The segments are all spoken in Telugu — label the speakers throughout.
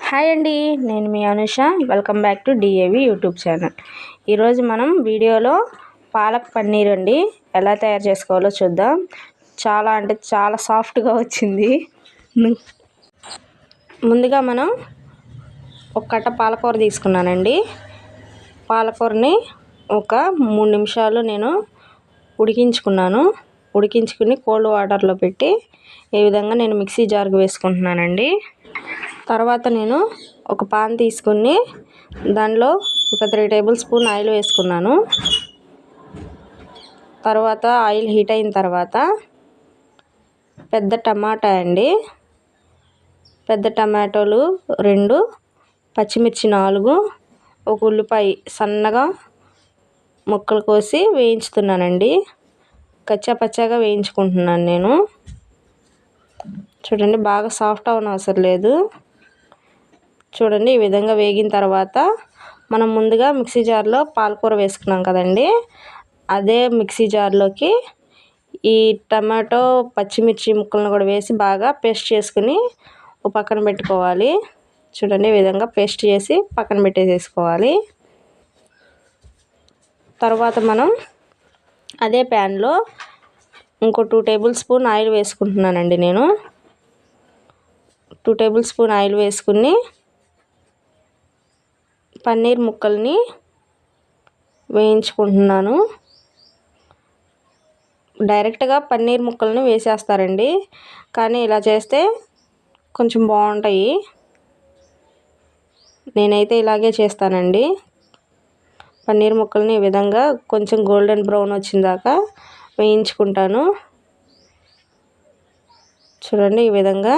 Speaker 1: హాయ్ అండి, నేను మీ Anusha. Welcome back to DAV YouTube channel. ఈరోజు మనం వీడియోలో పాలక్ పన్నీర్ అండి ఎలా తయారు చేసుకోవాలో చూద్దాం. చాలా అంటే చాలా సాఫ్ట్గా వచ్చింది. ముందుగా మనం ఒక కట్ట పాలకూర తీసుకున్నానండి. పాలకూరని ఒక 3 నిమిషాలు నేను ఉడికించుకుని కోల్డ్ వాటర్లో పెట్టి ఈ విధంగా నేను మిక్సీ జార్కి వేసుకుంటున్నానండి. తర్వాత నేను ఒక పాన్ తీసుకుని దానిలో ఒక 3 టేబుల్ స్పూన్ ఆయిల్ వేసుకున్నాను. తర్వాత ఆయిల్ హీట్ అయిన తర్వాత పెద్ద టమాటోలు 2, పచ్చిమిర్చి 4, ఒక ఉల్లిపాయ సన్నగా ముక్కలు కోసి వేయించుతున్నానండి. కచ్చాపచ్చాగా వేయించుకుంటున్నాను నేను. చూడండి, బాగా సాఫ్ట్ అవ్వనవసరం అవసరం లేదు. చూడండి, ఈ విధంగా వేగిన తర్వాత మనం ముందుగా మిక్సీ జార్లో పాలకూర వేసుకున్నాం కదండి, అదే మిక్సీ జార్లోకి ఈ టమాటో పచ్చిమిర్చి ముక్కలను కూడా వేసి బాగా పేస్ట్ చేసుకుని ఒక పక్కన పెట్టుకోవాలి. చూడండి, ఈ విధంగా పేస్ట్ చేసి పక్కన పెట్టేసుకోవాలి. తర్వాత మనం అదే ప్యాన్లో ఇంకో 2 టేబుల్ స్పూన్ ఆయిల్ వేసుకుంటున్నానండి. నేను 2 టేబుల్ స్పూన్ ఆయిల్ వేసుకుని పన్నీర్ ముక్కల్ని వేయించుకుంటున్నాను. డైరెక్ట్గా పన్నీర్ ముక్కల్ని వేసేస్తారండి, కానీ ఇలా చేస్తే కొంచెం బాగుంటాయి. నేనైతే ఇలాగే చేస్తానండి. పన్నీర్ ముక్కల్ని ఈ విధంగా కొంచెం గోల్డెన్ బ్రౌన్ వచ్చిందాకా వేయించుకుంటాను. చూడండి, ఈ విధంగా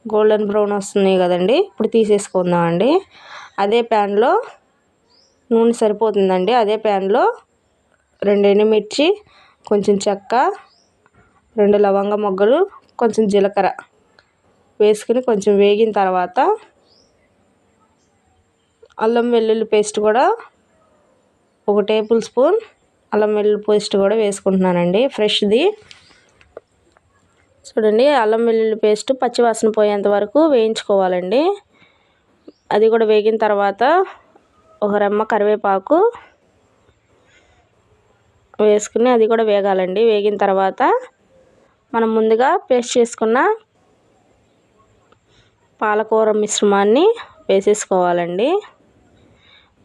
Speaker 1: గోల్డెన్ బ్రౌన్ వస్తున్నాయి కదండి. ఇప్పుడు తీసేసుకుందామండి. అదే ప్యాన్లో నూనె సరిపోతుందండి. అదే ప్యాన్లో 2 ఎండుమిర్చి, కొంచెం చెక్క, 2 లవంగ మొగ్గలు, కొంచెం జీలకర్ర వేసుకుని కొంచెం వేగిన తర్వాత అల్లం వెల్లుల్లి పేస్ట్ కూడా 1 టేబుల్ స్పూన్ అల్లం వెల్లుల్లి పేస్ట్ కూడా వేసుకుంటున్నానండి, ఫ్రెష్ది. చూడండి, అల్లం వెల్లుల్లి పేస్ట్ పచ్చివాసన పోయేంత వరకు వేయించుకోవాలండి. అది కూడా వేగిన తర్వాత ఒక రెమ్మ కరివేపాకు వేసుకుని అది కూడా వేగాలండి. వేగిన తర్వాత మనం ముందుగా పేస్ట్ చేసుకున్న పాలకూర మిశ్రమాన్ని వేసేసుకోవాలండి.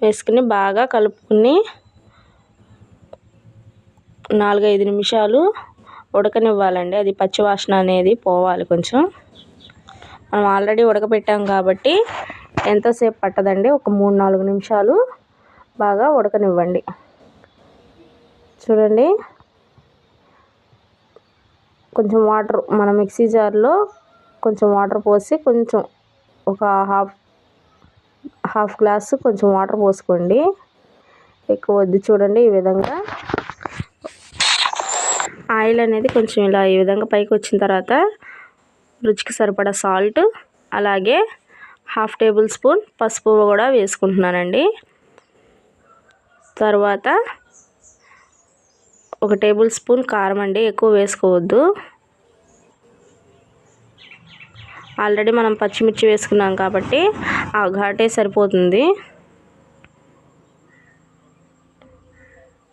Speaker 1: వేసుకుని బాగా కలుపుకుని 4-5 నిమిషాలు ఉడకనివ్వాలండి. అది పచ్చివాసన అనేది పోవాలి. కొంచెం మనం ఆల్రెడీ ఉడకపెట్టాం కాబట్టి ఎంతోసేపు పట్టదండి. ఒక 3-4 నిమిషాలు బాగా ఉడకనివ్వండి. చూడండి, కొంచెం వాటర్ మన మిక్సీ జార్లో కొంచెం వాటర్ పోసి కొంచెం ఒక హాఫ్ గ్లాసు కొంచెం వాటర్ పోసుకోండి, ఎక్కువ వద్దు. చూడండి, ఈ విధంగా ఆయిల్ అనేది కొంచెం ఇలా ఈ విధంగా పైకి వచ్చిన తర్వాత రుచికి సరిపడా సాల్ట్, అలాగే 1/2 టేబుల్ స్పూన్ పసుపు కూడా వేసుకుంటున్నానండి. తర్వాత 1 టేబుల్ స్పూన్ కారం అండి, ఎక్కువ వేసుకోవద్దు. ఆల్రెడీ మనం పచ్చిమిర్చి వేసుకున్నాం కాబట్టి ఆ ఘాటే సరిపోతుంది.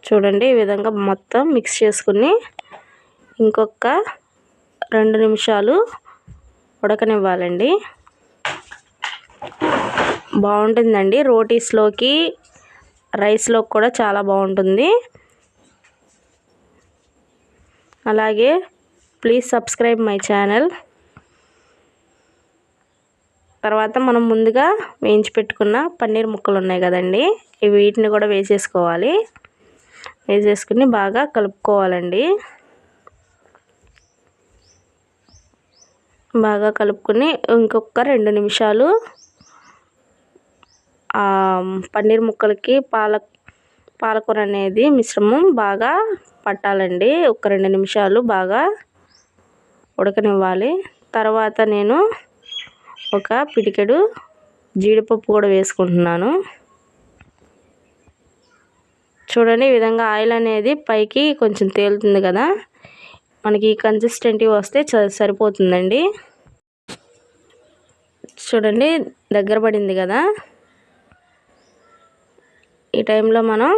Speaker 1: చూడండి, ఈ విధంగా మొత్తం మిక్స్ చేసుకుని ఇంకొక 2 నిమిషాలు ఉడకనివ్వాలండి. బాగుంటుందండి. రోటీస్లోకి, రైస్లోకి కూడా చాలా బాగుంటుంది. అలాగే ప్లీజ్ సబ్స్క్రైబ్ మై ఛానల్. తర్వాత మనం ముందుగా వేయించి పెట్టుకున్న పన్నీర్ ముక్కలు ఉన్నాయి కదండి, వీటిని కూడా వేసేసుకోవాలి. వేసేసుకుని బాగా కలుపుకోవాలండి. బాగా కలుపుకొని ఇంకొక 2 నిమిషాలు పన్నీర్ ముక్కలకి పాలకూర అనేది మిశ్రమం బాగా పట్టాలండి. ఒక 2 నిమిషాలు బాగా ఉడకనివ్వాలి. తర్వాత నేను ఒక పిడికెడు జీడిపప్పు కూడా వేసుకుంటున్నాను. చూడండి, ఈ విధంగా ఆయిల్ అనేది పైకి కొంచెం తేలుతుంది కదా, మనకి కన్సిస్టెంటీ వస్తే సరిపోతుందండి. చూడండి దగ్గర పడింది కదా. ఈ టైంలో మనం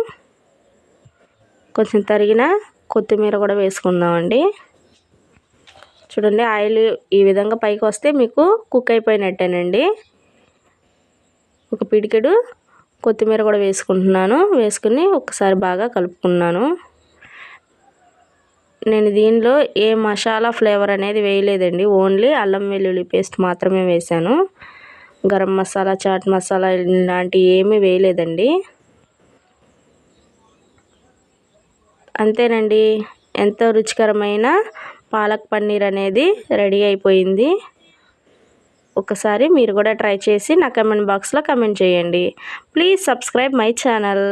Speaker 1: కొంచెం తరిగిన కొత్తిమీర కూడా వేసుకుందామండి. చూడండి ఆయిల్ ఈ విధంగా పైకి వస్తే మీకు కుక్ అయిపోయినట్టేనండి. ఒక పిడికెడు కొత్తిమీర కూడా వేసుకుంటున్నాను. వేసుకుని ఒకసారి బాగా కలుపుకున్నాను. నేను దీనిలో ఏ మసాలా ఫ్లేవర్ అనేది వేయలేదండి. ఓన్లీ అల్లం వెల్లుల్లి పేస్ట్ మాత్రమే వేసాను. గరం మసాలా, చాట్ మసాలా ఇలాంటివి ఏమీ వేయలేదండి. అంతేనండి, ఎంతో రుచికరమైన పాలక్ పన్నీర్ అనేది రెడీ అయిపోయింది. ఒకసారి మీరు కూడా ట్రై చేసి నా కమెంట్ బాక్స్లో కమెంట్ చేయండి. Please subscribe my channel.